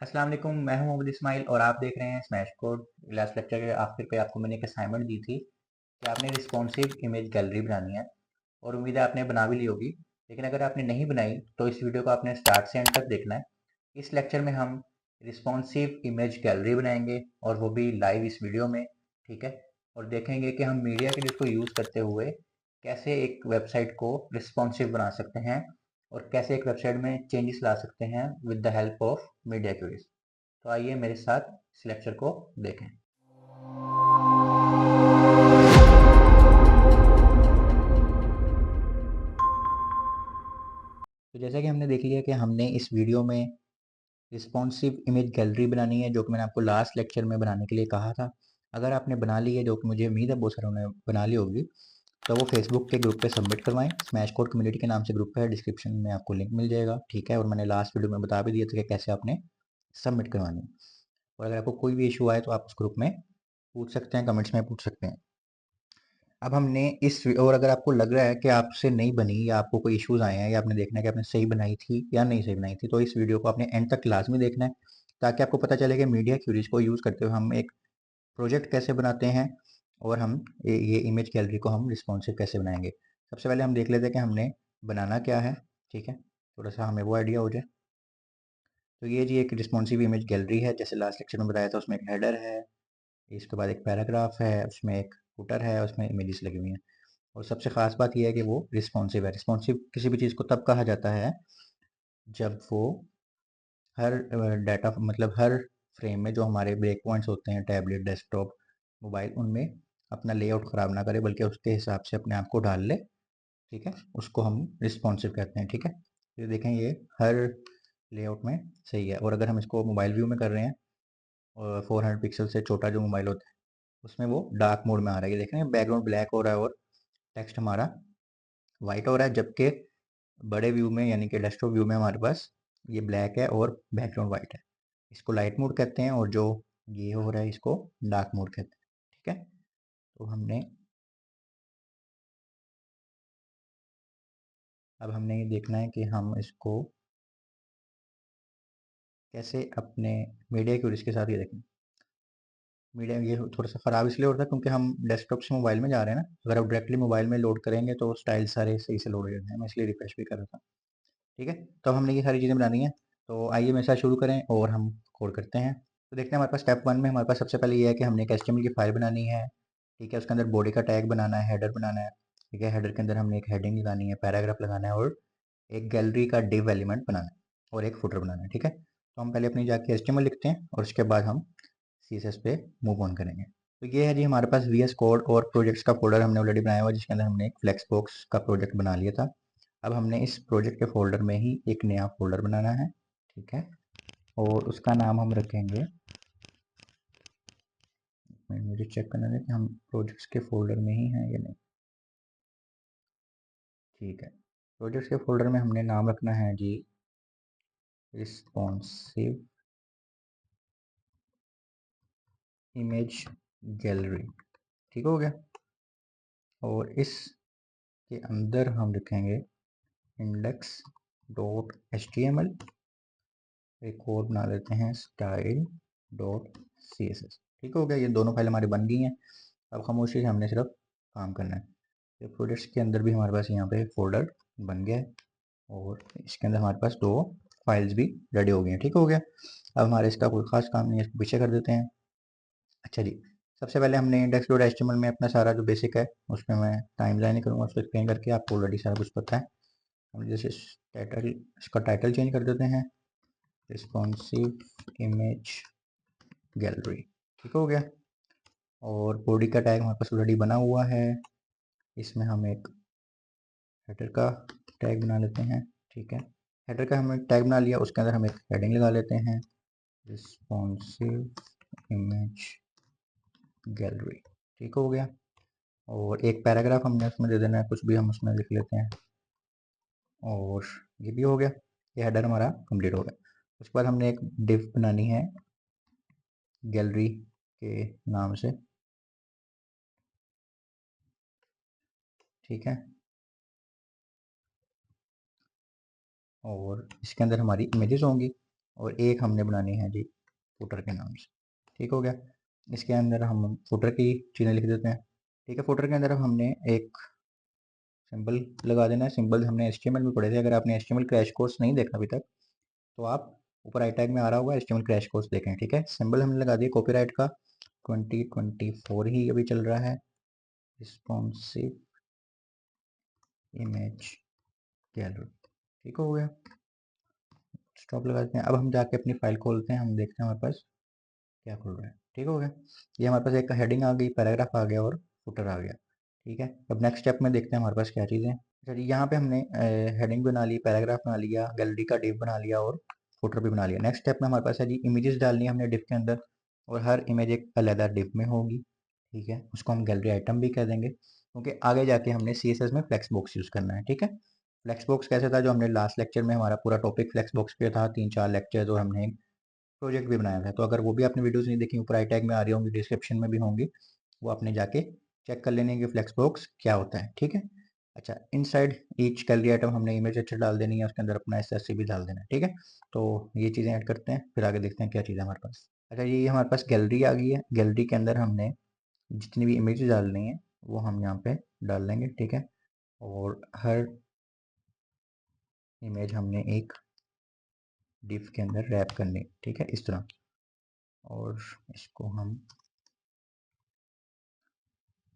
अस्सलाम वालेकुम, मैं हूं मोहम्मद इस्माइल और आप देख रहे हैं स्मैश कोड। लास्ट लेक्चर के आखिर पे आपको मैंने एक असाइनमेंट दी थी कि आपने रिस्पॉन्सिव इमेज गैलरी बनानी है और उम्मीद है आपने बना भी ली होगी। लेकिन अगर आपने नहीं बनाई तो इस वीडियो को आपने स्टार्ट से एंड तक देखना है। इस लेक्चर में हम रिस्पॉन्सिव इमेज गैलरी बनाएंगे और वो भी लाइव इस वीडियो में, ठीक है। और देखेंगे कि हम मीडिया के को यूज़ करते हुए कैसे एक वेबसाइट को रिस्पॉन्सिव बना सकते हैं और कैसे एक वेबसाइट में चेंजेस ला सकते हैं with the help of media queries. तो आइए मेरे साथ इस लेक्चर को देखें। तो जैसा कि हमने देख लिया कि हमने इस वीडियो में रिस्पॉन्सिव इमेज गैलरी बनानी है, जो कि मैंने आपको लास्ट लेक्चर में बनाने के लिए कहा था। अगर आपने बना ली है, जो कि मुझे उम्मीद है बहुत सारों ने बना ली होगी, तो वो फेसबुक के ग्रुप पे सबमिट करवाएं। स्मैश कोड कम्युनिटी के नाम से ग्रुप है, डिस्क्रिप्शन में आपको लिंक मिल जाएगा, ठीक है। और मैंने लास्ट वीडियो में बता भी दिया था कि कैसे आपने सबमिट करवानी है। और अगर आपको कोई भी इशू आए तो आप उस ग्रुप में पूछ सकते हैं, कमेंट्स में पूछ सकते हैं। अब हमने इस और अगर आपको लग रहा है कि आपसे नहीं बनी या आपको कोई इश्यूज आए हैं या आपने देखना है कि आपने सही बनाई थी या नहीं सही बनाई थी, तो इस वीडियो को आपने एंड तक लाजमी देखना है, ताकि आपको पता चले कि मीडिया क्यूरीज को यूज़ करते हुए हम एक प्रोजेक्ट कैसे बनाते हैं और हम ये इमेज गैलरी को हम रिस्पॉन्सिव कैसे बनाएंगे। सबसे पहले हम देख लेते हैं कि हमने बनाना क्या है, ठीक है। थोड़ा सा हमें वो आइडिया हो जाए। तो ये जी एक रिस्पॉन्सिव इमेज गैलरी है, जैसे लास्ट लेक्चर में बताया था। उसमें एक हेडर है, इसके बाद एक पैराग्राफ है, उसमें एक फुटर है, उसमें इमेजेस लगी हुई हैं। और सबसे ख़ास बात यह है कि वो रिस्पॉन्सिव है। रिस्पॉन्सिव किसी भी चीज़ को तब कहा जाता है जब वो हर डाटा मतलब हर फ्रेम में जो हमारे ब्रेक पॉइंट्स होते हैं, टैबलेट, डेस्कटॉप, मोबाइल, उनमें अपना लेआउट ख़राब ना करे, बल्कि उसके हिसाब से अपने आप को डाल ले, ठीक है। उसको हम रिस्पॉन्सिव कहते हैं, ठीक है। ये देखें, ये हर लेआउट में सही है। और अगर हम इसको मोबाइल व्यू में कर रहे हैं और 400 पिक्सल से छोटा जो मोबाइल होता है, उसमें वो डार्क मोड में आ रहा है। ये देख रहे हैं, बैकग्राउंड ब्लैक हो रहा है और टेक्स्ट हमारा वाइट हो रहा है। जबकि बड़े व्यू में यानी कि डेस्कटॉप व्यू में हमारे पास ये ब्लैक है और बैकग्राउंड वाइट है। इसको लाइट मोड कहते हैं और जो ये हो रहा है इसको डार्क मोड कहते हैं, ठीक है। तो अब हमने ये देखना है कि हम इसको कैसे अपने मीडिया क्यूरीज के साथ ये देखें। मीडिया ये थोड़ा सा ख़राब इसलिए होता है क्योंकि हम डेस्कटॉप से मोबाइल में जा रहे हैं ना। अगर आप डायरेक्टली मोबाइल में लोड करेंगे तो स्टाइल सारे सही से लोड हो जाते हैं। मैं इसलिए रिफ्रेश भी कर रहा था, ठीक है। तो अब हमने ये सारी चीज़ें बनानी है, तो आइए मेरे साथ शुरू करें और हम कोड करते हैं। तो देखते हैं, हमारे पास स्टेप 1 में हमारे पास सबसे पहले ये है कि हमने एक एचटीएमएल की फाइल बनानी है, ठीक है। उसके अंदर बॉडी का टैग बनाना है, हेडर बनाना है, ठीक है। हेडर के अंदर हमने एक हेडिंग लगानी है, पैराग्राफ लगाना है और एक गैलरी का डिव एलिमेंट बनाना है और एक फुटर बनाना है, ठीक है। तो हम पहले अपनी जाके एचटीएमएल लिखते हैं और उसके बाद हम सीएसएस पे मूव ऑन करेंगे। तो ये है जी हमारे पास वीएस कोड और प्रोजेक्ट्स का फोल्डर हमने ऑलरेडी बनाया हुआ है, जिसके अंदर हमने एक फ्लेक्स बॉक्स का प्रोजेक्ट बना लिया था। अब हमने इस प्रोजेक्ट के फोल्डर में ही एक नया फोल्डर बनाना है, ठीक है। और उसका नाम हम रखेंगे, मुझे चेक करना है कि हम प्रोजेक्ट्स के फोल्डर में ही हैं या नहीं, ठीक है। प्रोजेक्ट्स के फोल्डर में हमने नाम रखना है जी रिस्पॉन्सिव इमेज गैलरी, ठीक हो गया। और इसके अंदर हम लिखेंगे index dot H T M L, एक और बना लेते हैं style dot C S S, ठीक हो गया। ये दोनों फाइल हमारी बन गई हैं। अब खामोशी से हमने सिर्फ काम करना है। ये प्रोजेक्ट्स के अंदर भी हमारे पास यहाँ पे फोल्डर बन गया है और इसके अंदर हमारे पास दो फाइल्स भी रेडी हो गई हैं, ठीक हो गया। अब हमारे इसका कोई खास काम नहीं है, इसको पीछे कर देते हैं। अच्छा जी, सबसे पहले हमने index dot H T M L में अपना सारा जो बेसिक है उसमें मैं टाइम लाइन करूँगा, उसको एक्सप्लेन करके आपको ऑलरेडी सारा कुछ पता है। हम जैसे टाइटल, इसका टाइटल चेंज कर देते हैं, रिस्पॉन्सिव इमेज गैलरी, ठीक हो गया। और बॉडी का टैग हमारे पास ऑलरेडी बना हुआ है, इसमें हम एक हेडर का टैग बना लेते हैं, ठीक है। हेडर का हमने टैग बना लिया, उसके अंदर हम एक हेडिंग लगा लेते हैं, रिस्पॉन्सिव इमेज गैलरी, ठीक हो गया। और एक पैराग्राफ हमने उसमें दे देना है, कुछ भी हम उसमें लिख लेते हैं। और ये भी हो गया, ये हेडर हमारा कंप्लीट हो गया। उसके बाद हमने एक डिव बनानी है गैलरी के नाम से, ठीक है। और इसके अंदर हमारी इमेजेस होंगी। और एक हमने बनानी है जी फुटर के नाम से। ठीक हो गया। इसके अंदर हम फुटर की चीज़ें लिख देते हैं। ठीक है, फुटर के अंदर हमने एक सिंबल लगा देना है। सिंबल हमने HTML में पढ़े थे। अगर आपने HTML क्रैश कोर्स नहीं देखा अभी तक तो आप ऊपर आई टैग में आ रहा होगा HTML क्रैश कोर्स देखें। ठीक है, सिंबल हमने लगा दिया कॉपीराइट का 2024 ही अभी चल रहा है, रिस्पॉन्सिव इमेज गैलरी। ठीक हो गया, स्टॉप लगा देते हैं। अब हम जाके अपनी फाइल खोलते हैं, हम देखते हैं हमारे पास क्या खुल रहा है। ठीक हो गया, ये हमारे पास एक हेडिंग आ गई, पैराग्राफ आ गया और फुटर आ गया। ठीक है, अब नेक्स्ट स्टेप में देखते हैं हमारे पास क्या चीज़ें हैं। चलिए यहाँ पे हमने हेडिंग बना ली, पैराग्राफ बना लिया, गैलरी का डिव बना लिया और फुटर भी बना लिया। नेक्स्ट स्टेप में हमारे पास है जी इमेजेस डालनी है हमने डिव के अंदर, और हर इमेज एक अलग डिव में होगी। ठीक है, उसको हम गैलरी आइटम भी कह देंगे, क्योंकि आगे जाके हमने CSS में फ्लेक्स बॉक्स यूज़ करना है। ठीक है, फ्लेक्स बॉक्स कैसे था, जो हमने लास्ट लेक्चर में हमारा पूरा टॉपिक फ्लेक्स बॉक्स पे था, 3-4 लेक्चर और हमने प्रोजेक्ट भी बनाया था। तो अगर वो भी आपने वीडियोस नहीं देखी, ऊपर आई टैग में आ रही होंगी, डिस्क्रिप्शन में भी होंगी, वो आपने जाके चेक कर लेने कि फ्लेक्स बॉक्स क्या होता है। ठीक है, अच्छा, इनसाइड ईच गैलरी आइटम हमने इमेज अच्छा डाल देनी है, उसके अंदर अपना SSC भी डाल देना है। ठीक है, तो ये चीज़ें ऐड करते हैं, फिर आगे देखते हैं क्या चीज़ है हमारे पास। अच्छा, ये हमारे पास गैलरी आ गई है। गैलरी के अंदर हमने जितनी भी इमेज डालनी है वो हम यहाँ पे डाल लेंगे। ठीक है, और हर इमेज हमने एक डिव के अंदर रैप करनी है। ठीक है, इस तरह, और इसको हम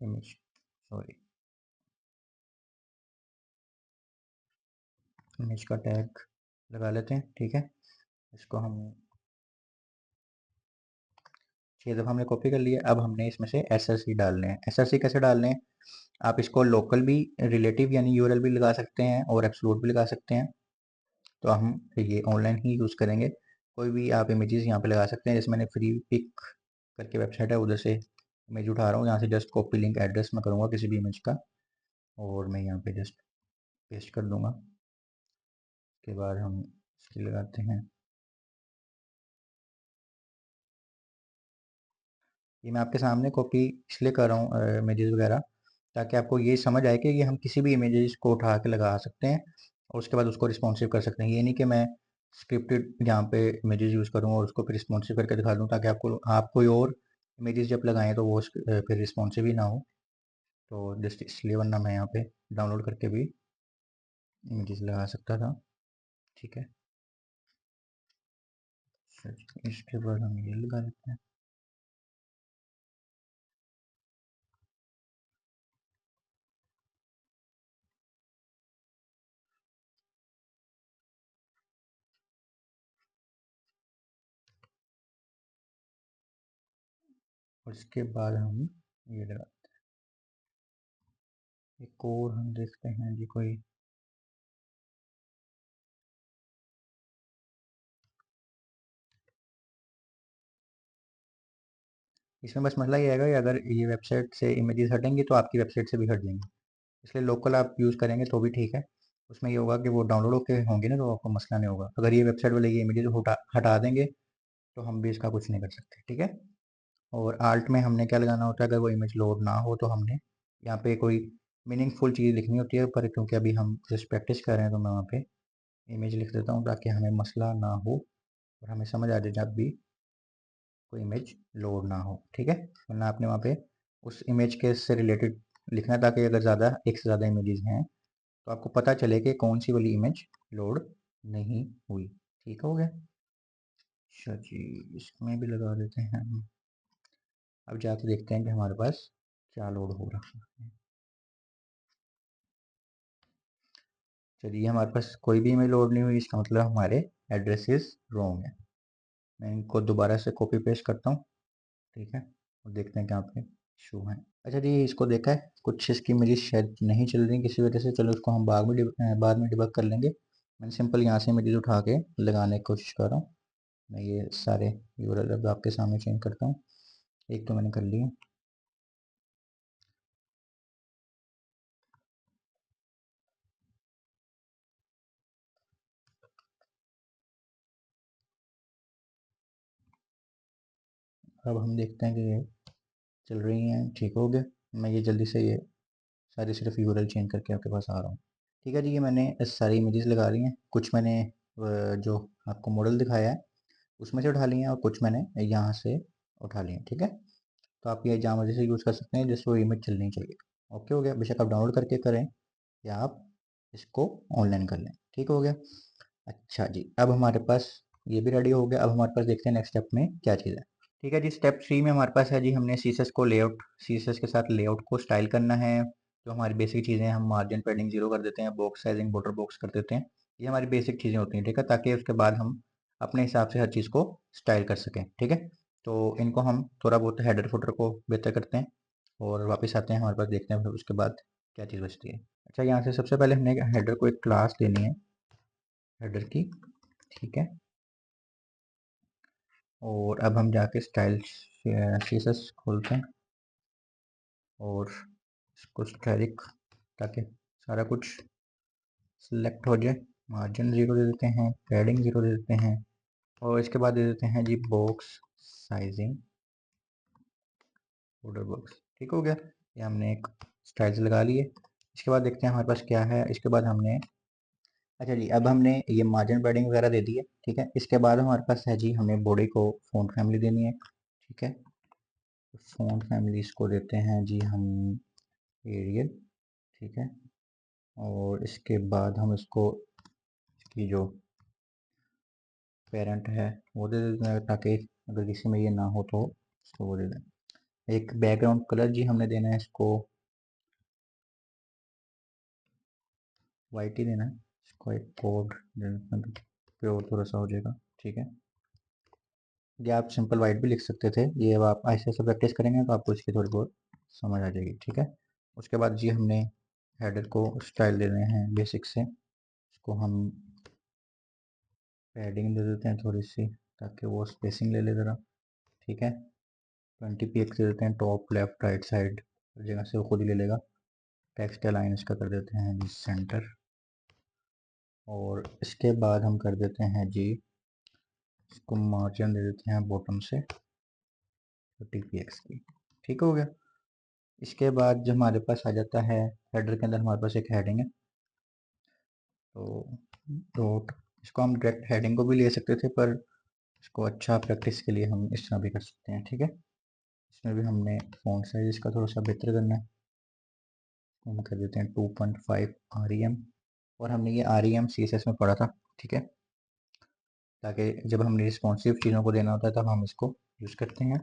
इमेज, सॉरी, इमेज का टैग लगा लेते हैं। ठीक है, इसको हम 6 दफ़ा हमने कॉपी कर लिया। अब हमने इसमें से SSC डालने हैं। SSC कैसे डालने हैं, आप इसको लोकल भी, रिलेटिव यानी URL भी लगा सकते हैं और एब्सोल्यूट भी लगा सकते हैं। तो हम ये ऑनलाइन ही यूज़ करेंगे। कोई भी आप इमेजेस यहाँ पे लगा सकते हैं, जैसे मैंने फ्री पिक करके वेबसाइट है, उधर से इमेज उठा रहा हूँ। यहाँ से जस्ट कॉपी लिंक एड्रेस में करूँगा किसी भी इमेज का, और मैं यहाँ पे जस्ट पेस्ट कर दूँगा। उसके बाद हम इसकी लगाते हैं, ये मैं आपके सामने कॉपी इसलिए कर रहा हूँ इमेजेस वगैरह, ताकि आपको ये समझ आए कि ये हम किसी भी इमेजेस को उठा के लगा सकते हैं और उसके बाद उसको रिस्पॉन्सिव कर सकते हैं। ये नहीं कि मैं स्क्रिप्टेड यहाँ पे इमेजेस यूज़ करूँ और उसको फिर रिस्पॉन्सिव करके दिखा दूँ, ताकि आपको आप कोई और इमेजेस जब लगाएं तो वो फिर रिस्पॉन्सिव ही ना हो। तो जस्ट इसलिए, वरना मैं यहाँ पे डाउनलोड करके भी इमेजेस लगा सकता था। ठीक है, इसके बाद हम ये लगा लेते हैं। और इसके बाद हम ये लगा, एक और हम देखते हैं जी कोई, इसमें बस मसला ये आएगा कि अगर ये वेबसाइट से इमेजेस हटेंगी तो आपकी वेबसाइट से भी हट जाएंगी, इसलिए लोकल आप यूज़ करेंगे तो भी ठीक है। उसमें ये होगा कि वो डाउनलोड होके होंगे ना, तो आपको मसला नहीं होगा। अगर ये वेबसाइट वाले ये इमेजेस हटा देंगे तो हम भी इसका कुछ नहीं कर सकते। ठीक है, और आल्ट में हमने क्या लगाना होता है, अगर वो इमेज लोड ना हो तो हमने यहाँ पे कोई मीनिंगफुल चीज़ लिखनी होती है, पर क्योंकि अभी हम जस्ट प्रैक्टिस कर रहे हैं तो मैं वहाँ पे इमेज लिख देता हूँ, ताकि हमें मसला ना हो और हमें समझ आ जाए जब भी कोई इमेज लोड ना हो। ठीक है, वरना आपने वहाँ पे उस इमेज के से रिलेटेड लिखना है, ताकि अगर ज़्यादा, एक से ज़्यादा इमेजेस हैं तो आपको पता चले कि कौन सी वाली इमेज लोड नहीं हुई। ठीक हो गया, अच्छा जी, इसमें भी लगा देते हैं हम। अब जाके देखते हैं कि हमारे पास क्या लोड हो रहा है। चलिए, हमारे पास कोई भी इमेज लोड नहीं हुई, इसका मतलब हमारे एड्रेसेस रॉन्ग है। मैं इनको दोबारा से कॉपी पेस्ट करता हूँ। ठीक है, और देखते हैं कहाँ पे इशू है। अच्छा जी, इसको देखा है, कुछ इसकी मेरी शायद नहीं चल रही किसी वजह से। चलो, उसको हम बाद में डिबग कर लेंगे। मैंने सिंपल यहाँ से इमेजेस उठा के लगाने की कोशिश कर रहा हूँ। मैं ये सारे यूआरएल अब आपके सामने चेंज करता हूँ। एक तो मैंने कर लिया। अब हम देखते हैं कि ये चल रही हैं। ठीक हो गया, मैं ये जल्दी से ये सारी सिर्फ यूआरएल चेंज करके आपके पास आ रहा हूँ। ठीक है जी, ये मैंने सारी इमेजेस लगा रही हैं। कुछ मैंने जो आपको मॉडल दिखाया है उसमें से उठा लिए हैं और कुछ मैंने यहाँ से उठा लिए, ठीक है। तो आप ये जहाँ मर्जी से यूज़ कर सकते हैं, जिससे वो इमेज चलनी चाहिए। ओके हो गया, बेशक आप डाउनलोड करके करें या आप इसको ऑनलाइन कर लें, ठीक हो गया। अच्छा जी, अब हमारे पास ये भी रेडी हो गया। अब हमारे पास देखते हैं नेक्स्ट स्टेप में क्या चीज़ है। ठीक है जी, स्टेप 3 में हमारे पास है जी, हमने सीएसएस को लेआउट, सीएसएस के साथ लेआउट को स्टाइल करना है। जो हमारी बेसिक चीज़ें हैं, हम मार्जिन पैडिंग 0 कर देते हैं, बॉक्स साइजिंग बॉर्डर बॉक्स कर देते हैं। ये हमारी बेसिक चीज़ें होती हैं, ठीक है, ताकि उसके बाद हम अपने हिसाब से हर चीज़ को स्टाइल कर सकें, ठीक है। तो इनको हम थोड़ा बहुत हेडर फुटर को बेहतर करते हैं और वापस आते हैं हमारे पास, देखते हैं फिर उसके बाद क्या चीज़ बचती है। अच्छा, यहाँ से सबसे पहले हमने हेडर को एक क्लास देनी है, हेडर की, ठीक है। और अब हम जाके स्टाइल सीएसएस खोलते हैं और इसको स्टैटिक, ताकि सारा कुछ सिलेक्ट हो जाए। मार्जिन 0 दे देते हैं, पैडिंग 0 दे देते हैं और इसके बाद दे देते हैं जी बॉक्स साइजिंग बॉर्डर बॉक्स, ठीक हो गया। ये हमने एक स्टाइल से लगा लिए। इसके बाद देखते हैं हमारे पास क्या है। इसके बाद हमने, अच्छा जी, अब हमने ये मार्जिन पैडिंग वगैरह दे दी है, ठीक है। इसके बाद हमारे पास है जी, हमें बॉडी को फ़ॉन्ट फैमिली देनी है, ठीक है। फ़ॉन्ट फैमिली इसको देते हैं जी हम एरियल, ठीक है। और इसके बाद हम इसको, इसकी जो पेरेंट है वो दे देते हैं, ताकि अगर किसी में ये ना हो तो इसको वो दे दें। एक बैकग्राउंड कलर जी हमने देना है, इसको वाइट ही देना है। इसको एक कोड प्योर थोड़ा सा हो जाएगा, ठीक है। ये आप सिंपल वाइट भी लिख सकते थे, ये अब आप ऐसे ऐसे प्रैक्टिस करेंगे तो आपको इसकी थोड़ी बहुत समझ आ जाएगी, ठीक है। उसके बाद जी हमने हेडर को स्टाइल दे रहे हैं बेसिक से। इसको हम पैडिंग दे देते हैं थोड़ी सी, ताकि वो स्पेसिंग ले ले ज़रा, ठीक है। 20 px दे देते हैं, टॉप लेफ्ट राइट साइड जगह से वो खुद ही ले लेगा। टेक्स्ट अलाइन इसका कर देते हैं जी सेंटर। और इसके बाद हम कर देते हैं जी, इसको मार्जिन दे देते हैं बॉटम से 30 px की, ठीक हो गया। इसके बाद जो हमारे पास आ जाता है, हेडर के अंदर हमारे पास एक हेडिंग है, तो डॉट, इसको हम डायरेक्ट हेडिंग को भी ले सकते थे, पर इसको अच्छा प्रैक्टिस के लिए हम इस तरह भी कर सकते हैं, ठीक है। इसमें भी हमने फ़ॉन्ट साइज इसका थोड़ा सा बेहतर करना है, हम कर देते हैं 2.5 REM। और हमने ये REM CSS में पढ़ा था, ठीक है, ताकि जब हमने रिस्पॉन्सिव चीज़ों को देना होता है तब हम इसको यूज़ करते हैं।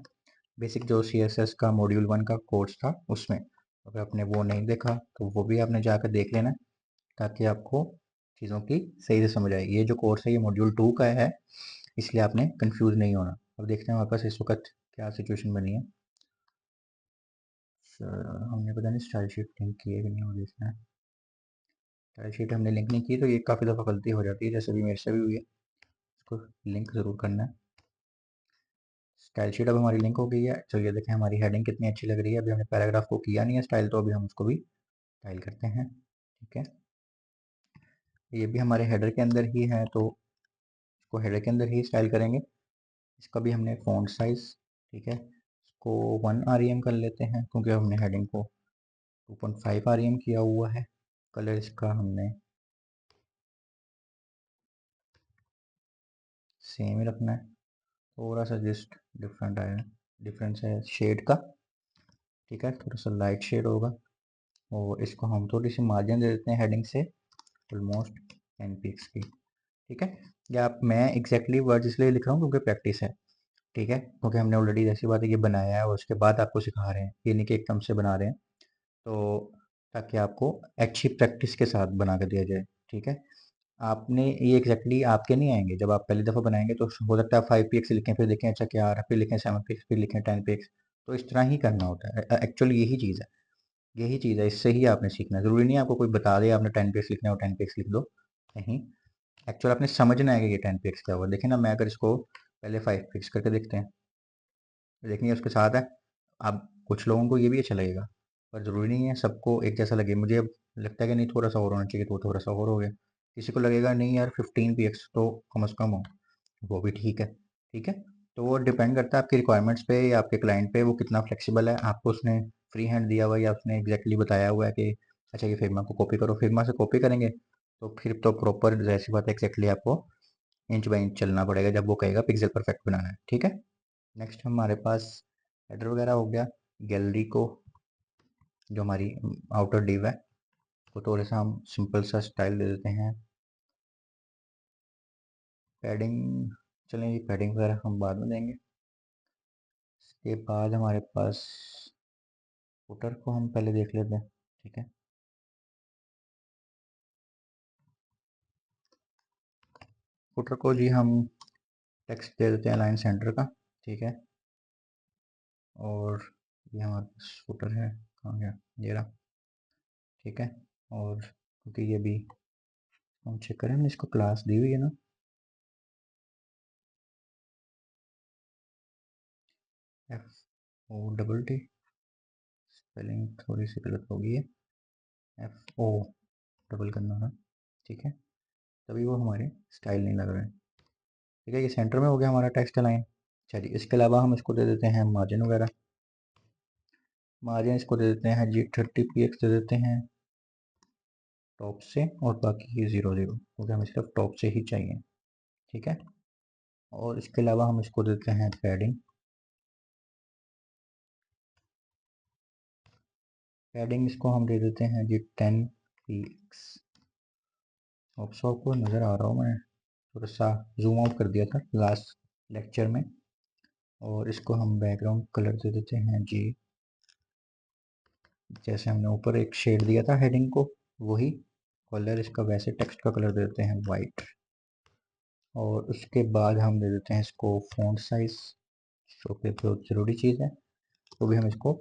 बेसिक जो CSS का मॉड्यूल 1 का कोर्स था उसमें, अगर आपने वो नहीं देखा तो वो भी आपने जाकर देख लेना, ताकि आपको चीज़ों की सही से समझ आए। ये जो कोर्स है ये मॉड्यूल 2 का है, इसलिए आपने कंफ्यूज नहीं होना। अब देखते हैं हमारे पास इस वक्त क्या सिचुएशन बनी है। हमने पता नहीं स्टाइल शीट लिंक की है कि नहीं, वो देखना है। स्टाइल शीट हमने लिंक नहीं की तो ये काफ़ी दफ़ा गलती हो जाती है, जैसे भी मेरे से भी हुई है। इसको लिंक ज़रूर करना है। स्टाइल शीट अब हमारी लिंक हो गई है। चलिए देखें हमारी हेडिंग कितनी अच्छी लग रही है। अभी हमने पैराग्राफ को किया नहीं है स्टाइल, तो अभी हम उसको भी स्टाइल करते हैं, ठीक है। ये भी हमारे हेडर के अंदर ही है, तो इसको हेडर के अंदर ही स्टाइल करेंगे। इसका भी हमने फ़ॉन्ट साइज़, ठीक है, इसको 1 REM कर लेते हैं, क्योंकि हमने हेडिंग को 2.5 REM किया हुआ है। कलर इसका हमने सेम ही रखना है, थोड़ा सा जस्ट डिफरेंट आया, डिफरेंस है शेड का, ठीक है, थोड़ा सा लाइट शेड होगा। और इसको हम थोड़ी सी मार्जिन दे देते हैं हेडिंग से, ऑलमोस्ट 10 पिक्स की, ठीक है। या आप, मैं एग्जैक्टली वर्ड इसलिए लिख रहा हूँ क्योंकि प्रैक्टिस है, ठीक है, क्योंकि हमने ऑलरेडी जैसी बात है ये बनाया है और उसके बाद आपको सिखा रहे हैं, ये नहीं कि एकदम से बना रहे हैं। तो ताकि आपको अच्छी प्रैक्टिस के साथ बना कर दिया जाए, ठीक है। आपने ये एग्जैक्टली आपके नहीं आएंगे, जब आप पहली दफ़ा बनाएंगे तो हो सकता है 5 px लिखें, फिर देखें अच्छा क्या आ रहा है, फिर लिखें 7 px, फिर लिखें 10 px। तो इस तरह ही करना होता है, एक्चुअली यही चीज़ है, यही चीज़ है, इससे ही आपने सीखना है। ज़रूरी नहीं है आपको कोई बता दे आपने 10 px लिखना है और 10 px लिख दो, नहीं। एक्चुअल आपने समझना है कि ये 10 px क्या हुआ। देखिए ना, मैं अगर इसको पहले 5 px करके देखते हैं, देखेंगे उसके साथ है। अब कुछ लोगों को ये भी अच्छा लगेगा, पर ज़रूरी नहीं है सबको एक जैसा लगे। मुझे अब लगता है कि नहीं थोड़ा सा और होना चाहिए, तो थोड़ा सा और हो गया। किसी को लगेगा नहीं यार 15 px तो कम से कम हो, वो भी ठीक है, ठीक है। तो वो डिपेंड करता है आपकी रिक्वायरमेंट्स पे या आपके क्लाइंट पे, वो कितना फ्लेक्सिबल है। आपको उसने फ्री हैंड दिया हुआ है या उसने एग्जैक्टली बताया हुआ है कि अच्छा ये फिग्मा को कॉपी करो, फिग्मा से कॉपी करेंगे तो फिर तो प्रॉपर जैसी बात है एग्जैक्टली आपको इंच बाई इंच चलना पड़ेगा जब वो कहेगा पिक्सल परफेक्ट बनाना है, ठीक है। नेक्स्ट हमारे पास हेडर वगैरह हो गया। गैलरी को जो हमारी आउटर डिव है वो थोड़ा सा हम सिंपल सा स्टाइल दे देते हैं। पैडिंग, चलें जी पैडिंग वगैरह हम बाद में देंगे। इसके बाद हमारे पास फुटर को हम पहले देख लेते हैं, ठीक है। फुटर को जी हम टेक्स्ट दे देते हैं लाइन सेंटर का, ठीक है। और ये हमारे पास फुटर है, कहाँ गया, ये रहा, ठीक है। और क्योंकि ये भी हम चेक करें, हमने इसको क्लास दी हुई है ना, FOTT, स्पेलिंग थोड़ी सी गलत हो गई है, FO डबल करना है, ठीक है। तभी वो हमारे स्टाइल नहीं लग रहे हैं, ठीक है। ये सेंटर में हो गया हमारा टेक्स्ट लाइन। चलिए इसके अलावा हम इसको दे देते हैं मार्जिन वगैरह। मार्जिन इसको दे देते हैं जी 30px दे देते हैं टॉप से, और बाकी 0 0, क्योंकि हमें सिर्फ टॉप से ही चाहिए, ठीक है। और इसके अलावा हम इसको देते हैं पैडिंग। पैडिंग इसको हम दे देते हैं जी 10px। ऑप्शन को नज़र आ रहा हूँ, मैं थोड़ा सा जूम आउट कर दिया था लास्ट लेक्चर में। और इसको हम बैकग्राउंड कलर दे देते हैं जी, जैसे हमने ऊपर एक शेड दिया था हेडिंग को, वही कलर इसका वैसे टेक्स्ट का कलर दे देते हैं वाइट। और उसके बाद हम दे देते हैं इसको फ़ॉन्ट साइज, जो कि बहुत ज़रूरी चीज़ है, तो भी हम इसको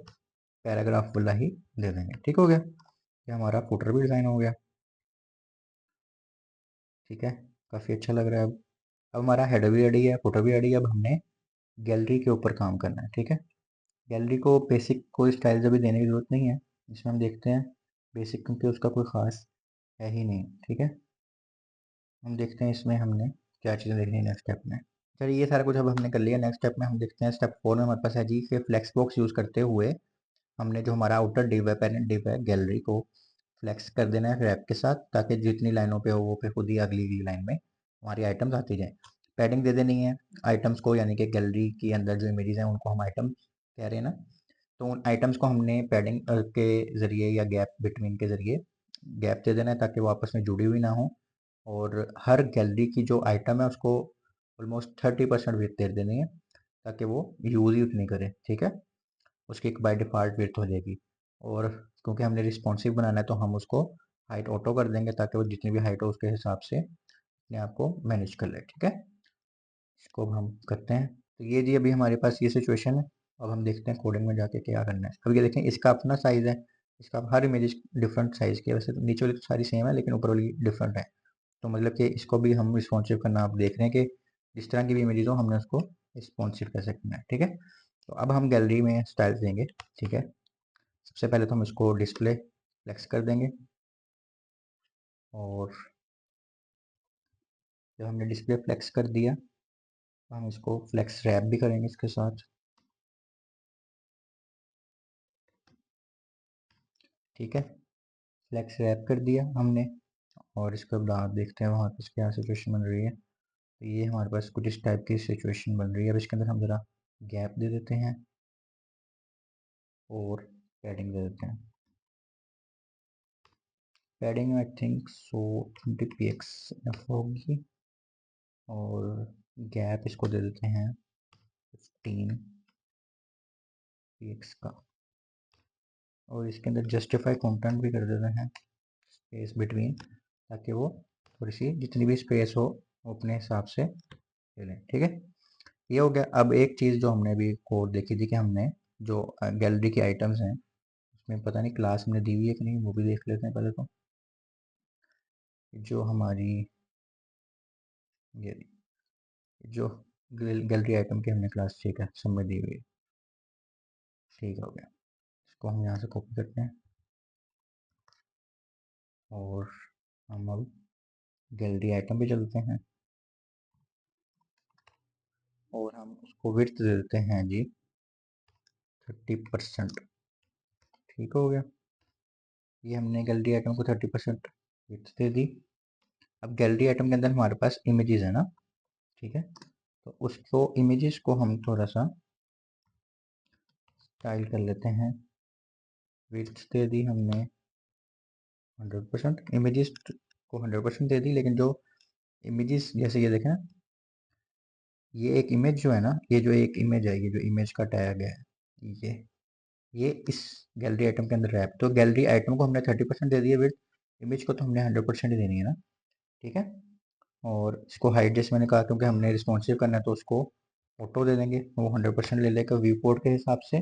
पैराग्राफ वाला ही दे देंगे, ठीक हो गया। ये हमारा फुटर भी डिज़ाइन हो गया, ठीक है। काफ़ी अच्छा लग रहा है। अब हमारा हेडर भी रेडी है, फुटर भी रेडी है। अब हमने गैलरी के ऊपर काम करना है, ठीक है। गैलरी को बेसिक कोई स्टाइल्स अभी देने की ज़रूरत नहीं है, इसमें हम देखते हैं बेसिक, क्योंकि उसका कोई ख़ास है ही नहीं, ठीक है। हम देखते हैं इसमें हमने क्या चीज़ें देखनी है नेक्स्ट स्टेप में। चलिए ये सारा कुछ अब हमने कर लिया। नेक्स्ट स्टेप में हम देखते हैं स्टेप 4 में हमारे पास है जी कि फ्लेक्स बॉक्स यूज़ करते हुए हमने जो हमारा आउटर डिव है, पेरेंट डिव है, गैलरी को फ्लेक्स कर देना है रैप के साथ, ताकि जितनी लाइनों पे हो वो पे खुद ही अगली लाइन में हमारी आइटम्स आती जाएँ। पैडिंग दे देनी है आइटम्स को, यानी कि गैलरी के अंदर जो इमेजेस हैं उनको हम आइटम कह रहे हैं ना, तो उन आइटम्स को हमने पैडिंग के ज़रिए या गैप बिटवीन के ज़रिए गैप दे देना है, ताकि वो आपस में जुड़ी हुई ना हो। और हर गैलरी की जो आइटम है उसको ऑलमोस्ट 30% विड्थ दे देनी है, ताकि वो यूज़ ही उतनी करे, ठीक है। उसकी एक बाय डिफ़ॉल्ट विड्थ हो जाएगी। और क्योंकि हमने रिस्पॉन्सिव बनाना है तो हम उसको हाइट ऑटो कर देंगे, ताकि वो जितनी भी हाइट हो उसके हिसाब से अपने आप को मैनेज कर ले, ठीक है। इसको अब हम करते हैं। तो ये जी अभी हमारे पास ये सिचुएशन है। अब हम देखते हैं कोडिंग में जाके क्या करना है। अब ये देखें इसका अपना साइज़ है, इसका हर इमेज डिफरेंट साइज़ की है, वैसे तो नीचे वाली तो सारी सेम है लेकिन ऊपर वाली डिफरेंट है। तो मतलब कि इसको भी हम रिस्पॉन्सिव करना आप देख रहे हैं कि जिस तरह की भी इमेजेस हो हमने उसको रिस्पॉन्सिव कैसे करना है, ठीक है। तो अब हम गैलरी में स्टाइल्स देंगे, ठीक है। सबसे पहले तो हम इसको डिस्प्ले फ्लेक्स कर देंगे, और जब हमने डिस्प्ले फ्लेक्स कर दिया तो हम इसको फ्लेक्स रैप भी करेंगे इसके साथ, ठीक है। फ्लेक्स रैप कर दिया हमने, और इसके बाद देखते हैं वहाँ पर क्या सिचुएशन बन रही है। तो ये हमारे पास कुछ इस टाइप की सिचुएशन बन रही है। अब इसके अंदर हम ज़रा गैप दे देते हैं और पैडिंग दे देते हैं। Padding I think so 20px होगी, और गैप इसको दे देते हैं 15px का। और इसके अंदर जस्टिफाई कंटेंट भी कर देते हैं स्पेस बिटवीन, ताकि वो थोड़ी सी जितनी भी स्पेस हो वो अपने हिसाब से ले लें, ठीक है। ये हो गया। अब एक चीज़ जो हमने अभी कोड देखी थी कि हमने जो गैलरी की आइटम्स हैं उसमें पता नहीं क्लास हमने दी हुई है कि नहीं, वो भी देख लेते हैं पहले तो। जो हमारी ये जो गैलरी आइटम की हमने क्लास, ठीक है, सबमिट दी हुई है, ठीक हो गया। इसको हम यहाँ से कॉपी करते हैं, और हम अब गैलरी आइटम पे चलते हैं, और हम उसको विड्थ दे देते हैं जी 30%, ठीक हो गया। ये हमने गैलरी आइटम को 30% विड्थ दे दी। अब गैलरी आइटम के अंदर हमारे पास इमेजेस है ना, ठीक है। तो उसको इमेजेस को हम थोड़ा सा स्टाइल कर लेते हैं। विड्थ दे दी हमने 100%, इमेजेस को 100% दे दी, लेकिन जो इमेजेस जैसे ये देखें ना, ये एक इमेज जो है ना, ये जो एक इमेज है, ये जो इमेज का टैग है, ये इस गैलरी आइटम के अंदर रैप, तो गैलरी आइटम को हमने 30% दे दिया विड्थ, इमेज को तो हमने 100% ही देनी है ना। ठीक है। और इसको हाइट जैसे मैंने कहा, क्योंकि हमने रिस्पॉन्सिव करना है तो उसको ऑटो दे देंगे, वो 100% ले लेगा व्यू पोर्ट के हिसाब से।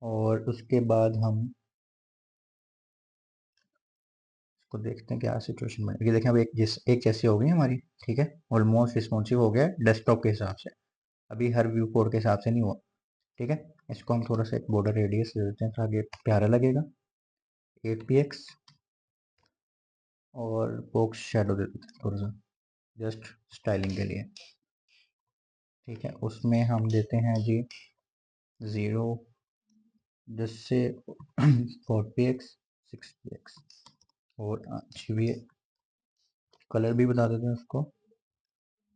और उसके बाद हम इसको देखते हैं क्या सिचुएशन बनेगी। ये देखें अब एक जैसी हो गई हमारी। ठीक है, ऑलमोस्ट रिस्पॉन्सिव हो गया डेस्कटॉप के हिसाब से, अभी हर व्यू पोर्ट के हिसाब से नहीं हुआ। ठीक है, इसको हम थोड़ा सा एक बॉर्डर रेडियस दे देते हैं ताकि प्यारा लगेगा, 8 px, और बॉक्स शेडो दे देते हैं थोड़ा सा, जस्ट स्टाइलिंग के लिए। ठीक है, उसमें हम देते हैं जी 0, जिससे 4 px 6 px, और जी कलर भी बता देते हैं उसको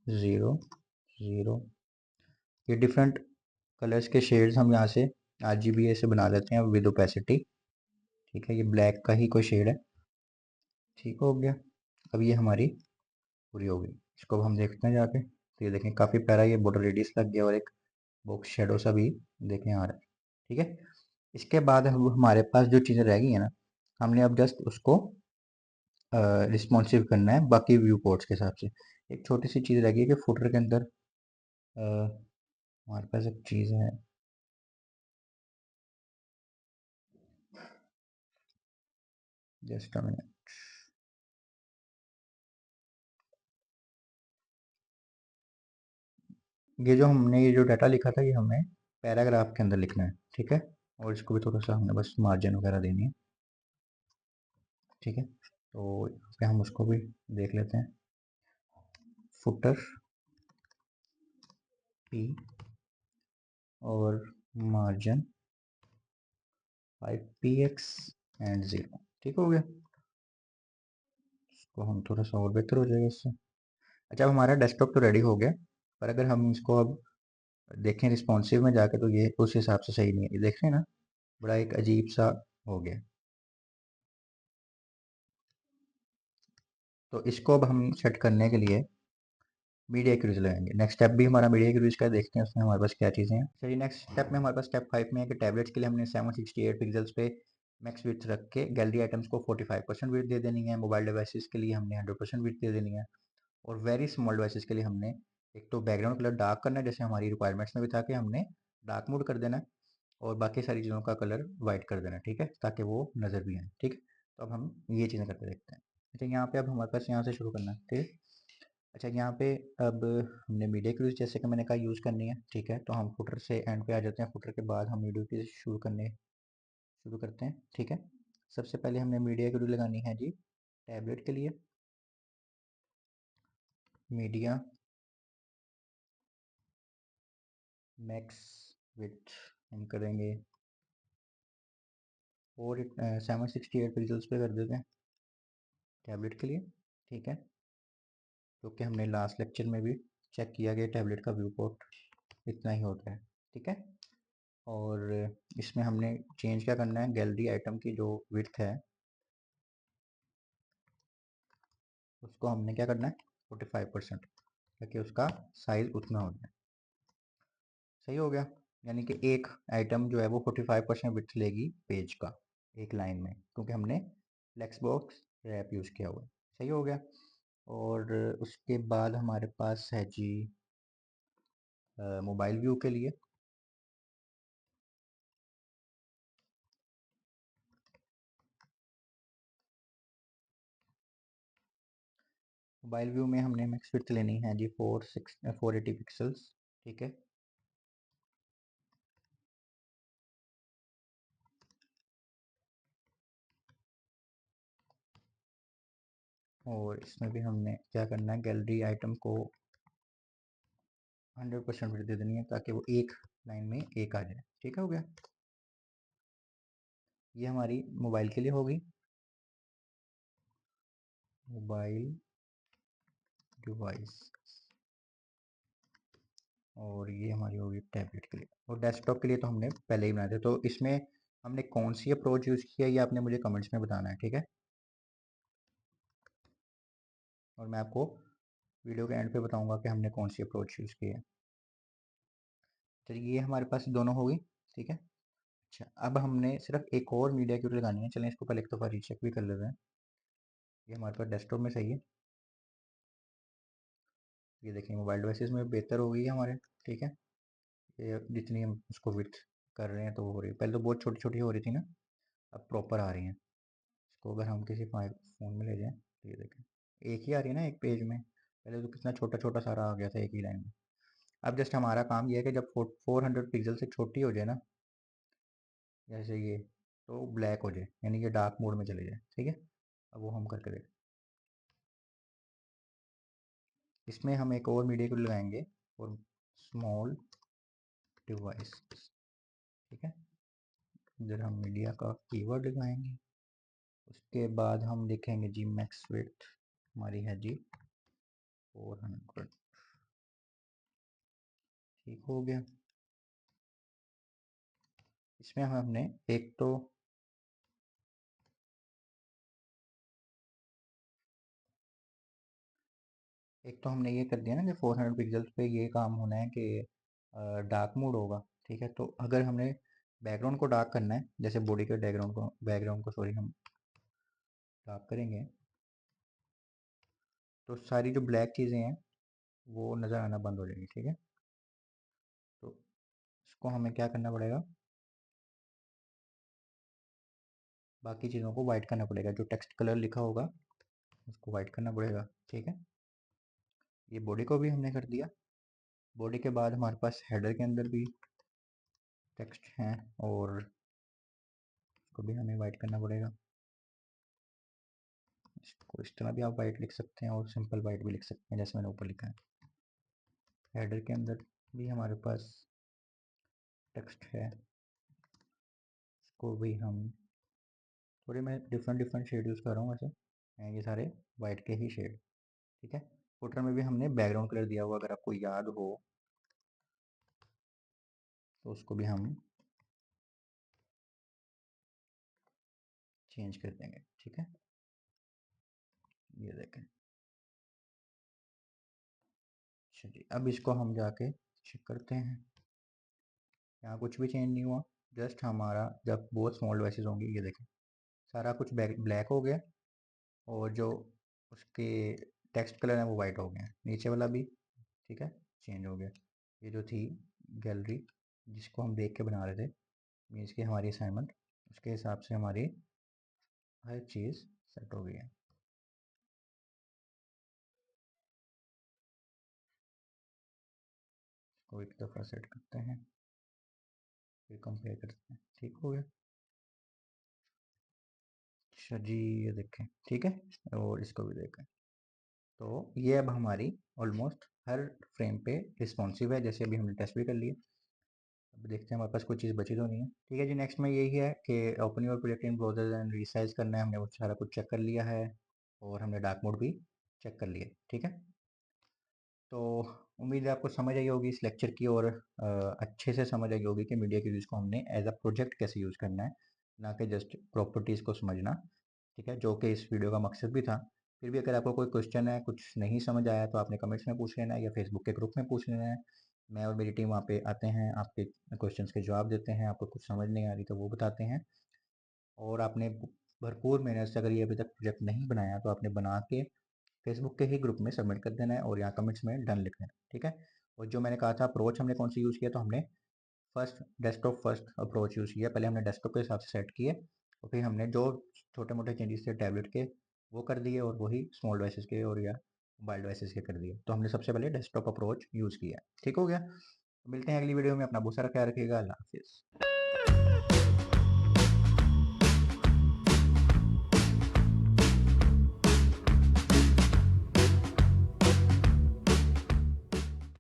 0 0। ये डिफरेंट कलर्स के शेड्स हम यहाँ से RGBA से बना लेते हैं विद ओपेसिटी। ठीक है, ये ब्लैक का ही कोई शेड है। ठीक हो गया, अब ये हमारी पूरी हो गई। इसको अब हम देखते हैं जाके, तो ये देखें काफ़ी प्यारा ये बॉर्डर रेडियस लग गया, और एक बॉक्स शेडो सा भी देखें आ रहा है। ठीक है, इसके बाद अब हमारे पास जो चीज़ें रह गई हैं ना, हमने अब जस्ट उसको रिस्पॉन्सिव करना है बाकी व्यू पोर्ट्स के हिसाब से। एक छोटी सी चीज़ रह गई है कि फुटर के अंदर हमारे पास एक चीज़ है, जस्ट अ मिनट। ये जो डाटा लिखा था, ये हमें पैराग्राफ के अंदर लिखना है। ठीक है, और इसको भी थोड़ा सा हमने बस मार्जिन वगैरह देनी है। ठीक है, तो यहाँ पे हम उसको भी देख लेते हैं। फुटर पी और मार्जिन 5 px एंड 0। ठीक हो गया, इसको हम थोड़ा सा और बेहतर हो जाएगा इससे। अच्छा, अब हमारा डेस्कटॉप तो रेडी हो गया, पर अगर हम इसको अब देखें रिस्पॉन्सिव में जाके, तो ये उस हिसाब से सही नहीं है। ये देख रहे हैं ना, बड़ा एक अजीब सा हो गया। तो इसको अब हम सेट करने के लिए मीडिया क्रूज लगाएंगे। नेक्स्ट स्टेप भी हमारा मीडिया क्रूज का, देखते हैं उसमें हमारे पास क्या चीज़ें हैं। चलिए, नेक्स्ट स्टेप में हमारे पास स्टेप 5 में है कि टैबलेट्स के लिए हमने 768 पिक्सल्स पे मैक्स विड्थ रख के गैलरी आइटम्स को 45% विड्थ दे देनी है। मोबाइल डिवाइसेस के लिए हमने 100% विड्थ दे देनी है। और वेरी स्मॉल डिवाइसेस के लिए हमने एक तो बैकग्राउंड कलर डार्क करना है, जैसे हमारी रिक्वायरमेंट्स में भी था कि हमने डार्क मोड कर देना है, और बाकी सारी चीज़ों का कलर वाइट कर देना है। ठीक है, ताकि वो नज़र भी आए। ठीक है, तो अब हम ये चीज़ें करके देखते हैं। अच्छा, यहाँ पे अब हमारे पास यहाँ से शुरू करना है। ठीक है, अच्छा यहाँ पे अब हमने मीडिया क्रूज जैसे कि मैंने कहा यूज़ करनी है। ठीक है, तो हम फुटर से एंड पे आ जाते हैं, फुटर के बाद हम मीडिया क्रूज शुरू करते हैं। ठीक है, सबसे पहले हमने मीडिया क्रूज लगानी है जी टैबलेट के लिए। मीडिया मैक्स विथ हम करेंगे, और 768 पिक्सल्स पे कर देते हैं टैबलेट के लिए। ठीक है, क्योंकि हमने लास्ट लेक्चर में भी चेक किया कि टैबलेट का व्यू पोर्ट इतना ही होता है। ठीक है, और इसमें हमने चेंज क्या करना है, गैलरी आइटम की जो विड्थ है उसको हमने क्या करना है 45%, ताकि उसका साइज उतना हो जाए। सही हो गया, यानी कि एक आइटम जो है वो 45% विड्थ लेगी पेज का एक लाइन में, क्योंकि हमने फ्लेक्स बॉक्स रैप यूज़ किया हुआ है। सही हो गया, और उसके बाद हमारे पास है जी मोबाइल व्यू के लिए। मोबाइल व्यू में हमने मैक्स विड्थ लेनी है जी 480 पिक्सल्स। ठीक है, और इसमें भी हमने क्या करना है, गैलरी आइटम को 100% विड्थ दे देनी है, ताकि वो एक लाइन में एक आ जाए। ठीक हो गया, ये हमारी मोबाइल के लिए होगी। मोबाइल डिवाइस, और ये हमारी होगी टैबलेट के लिए, और डेस्कटॉप के लिए तो हमने पहले ही बनाए थे। तो इसमें हमने कौन सी अप्रोच यूज़ किया ये आपने मुझे कमेंट्स में बताना है, ठीक है। और मैं आपको वीडियो के एंड पे बताऊंगा कि हमने कौन सी अप्रोच यूज़ की है। चलिए ये हमारे पास दोनों हो गई, ठीक है। अच्छा, अब हमने सिर्फ एक और मीडिया क्यूट लगानी है। चलें इसको पहले एक दफ़ा रीचेक भी कर लेते हैं। ये हमारे पास डेस्कटॉप में सही है। ये देखिए मोबाइल डिवाइसेस में बेहतर हो गई है हमारे, ठीक है। ये जितनी हम उसको विड्थ कर रहे हैं तो वो हो रही है। पहले तो बहुत छोटी छोटी हो रही थी ना, अब प्रॉपर आ रही हैं। इसको अगर हम किसी फ़ोन में ले जाएं तो ये देखें एक ही आ रही है ना एक पेज में। पहले तो कितना छोटा छोटा सारा आ गया था एक ही लाइन में। अब जस्ट हमारा काम ये है कि जब 400 पिक्सल से छोटी हो जाए ना, जैसे ये, तो ब्लैक हो जाए, यानी कि डार्क मोड में चले जाए, ठीक है। अब वो हम करके देखें। इसमें हम एक और मीडिया को लगाएंगे और स्मॉल डिवाइस, ठीक है। इधर हम मीडिया का कीवर्ड लगाएंगे। उसके बाद हम लिखेंगे जी मैक्स विड्थ हमारी है जी 400, ठीक हो गया। इसमें हमने एक तो हमने ये कर दिया ना कि 400 पिक्सल्स पे ये काम होना है कि डार्क मोड होगा, ठीक है। तो अगर हमने बैकग्राउंड को डार्क करना है, जैसे बॉडी के बैकग्राउंड को सॉरी हम डार्क करेंगे, तो सारी जो ब्लैक चीज़ें हैं वो नज़र आना बंद हो जाएगी, ठीक है। तो इसको हमें क्या करना पड़ेगा, बाकी चीज़ों को वाइट करना पड़ेगा। जो टेक्स्ट कलर लिखा होगा उसको वाइट करना पड़ेगा, ठीक है। ये बॉडी को भी हमने कर दिया। बॉडी के बाद हमारे पास हेडर के अंदर भी टेक्स्ट हैं और इसको भी हमें वाइट करना पड़ेगा। इसको इस तरह भी आप वाइट लिख सकते हैं और सिंपल वाइट भी लिख सकते हैं जैसे मैंने ऊपर लिखा है। हेडर के अंदर भी हमारे पास टेक्स्ट है, इसको भी हम थोड़े, मैं डिफरेंट डिफरेंट शेड यूज़ कर रहा हूँ वैसे, ये सारे वाइट के ही शेड, ठीक है। फुटर में भी हमने बैकग्राउंड कलर दिया हुआ, अगर आपको याद हो तो उसको भी हम चेंज कर देंगे, ठीक है। ये देखें। अच्छा जी, अब इसको हम जाके चेक करते हैं। यहाँ कुछ भी चेंज नहीं हुआ, जस्ट हमारा जब बहुत स्मॉल डिवाइसेस होंगी, ये देखें सारा कुछ ब्लैक हो गया और जो उसके टेक्स्ट कलर हैं वो वाइट हो गए हैं, नीचे वाला भी, ठीक है, चेंज हो गया। ये जो थी गैलरी जिसको हम देख के बना रहे थे, मीन्स की हमारी असाइनमेंट, उसके हिसाब से हमारी हर चीज़ सेट हो गई है। इसको एक दफ़ा सेट करते हैं, फिर कंपेयर करते हैं, ठीक हो गया। अच्छा जी, ये देखें, ठीक है। और इसको भी देखें, तो ये अब हमारी ऑलमोस्ट हर फ्रेम पे रिस्पॉन्सिव है, जैसे अभी हमने टेस्ट भी कर लिया। अब देखते हैं हमारे पास कोई चीज़ बची तो नहीं है, ठीक है जी। नेक्स्ट में यही है कि open your project in browser and resize करना है। हमने वो सारा कुछ चेक कर लिया है और हमने डार्क मोड भी चेक कर लिया, ठीक है। तो उम्मीद है आपको समझ आई होगी इस लेक्चर की, और अच्छे से समझ आई होगी कि मीडिया के यूज़ को हमने एज अ प्रोजेक्ट कैसे यूज़ करना है, ना कि जस्ट प्रॉपर्टीज़ को समझना, ठीक है, जो कि इस वीडियो का मकसद भी था। फिर भी अगर आपको कोई क्वेश्चन है, कुछ नहीं समझ आया, तो आपने कमेंट्स में पूछ लेना है या फेसबुक के ग्रुप में पूछ लेना है। मैं और मेरी टीम वहाँ पे आते हैं, आपके क्वेश्चंस के जवाब देते हैं। आपको कुछ समझ नहीं आ रही तो वो बताते हैं। और आपने भरपूर मेहनत से अगर ये अभी तक प्रोजेक्ट नहीं बनाया तो आपने बना के फेसबुक के ही ग्रुप में सबमिट कर देना है और यहाँ कमेंट्स में डन लिख देना, ठीक है। और जो मैंने कहा था अप्रोच हमने कौन सी यूज़ किया, तो हमने डेस्कटॉप फर्स्ट अप्रोच यूज़ किया। पहले हमने डेस्कटॉप के हिसाब से सेट किए और फिर हमने जो छोटे मोटे चेंजेस थे टैबलेट के वो कर दिए, और वही स्मॉल डिवाइसेस के और या मोबाइल डिवाइसेस के कर दिए। तो हमने सबसे पहले डेस्कटॉप अप्रोच यूज़ किया, ठीक हो गया। तो मिलते हैं अगली वीडियो में, अपना बहुत सारा ख्याल रखिएगा, अल्लाह हाफिज़।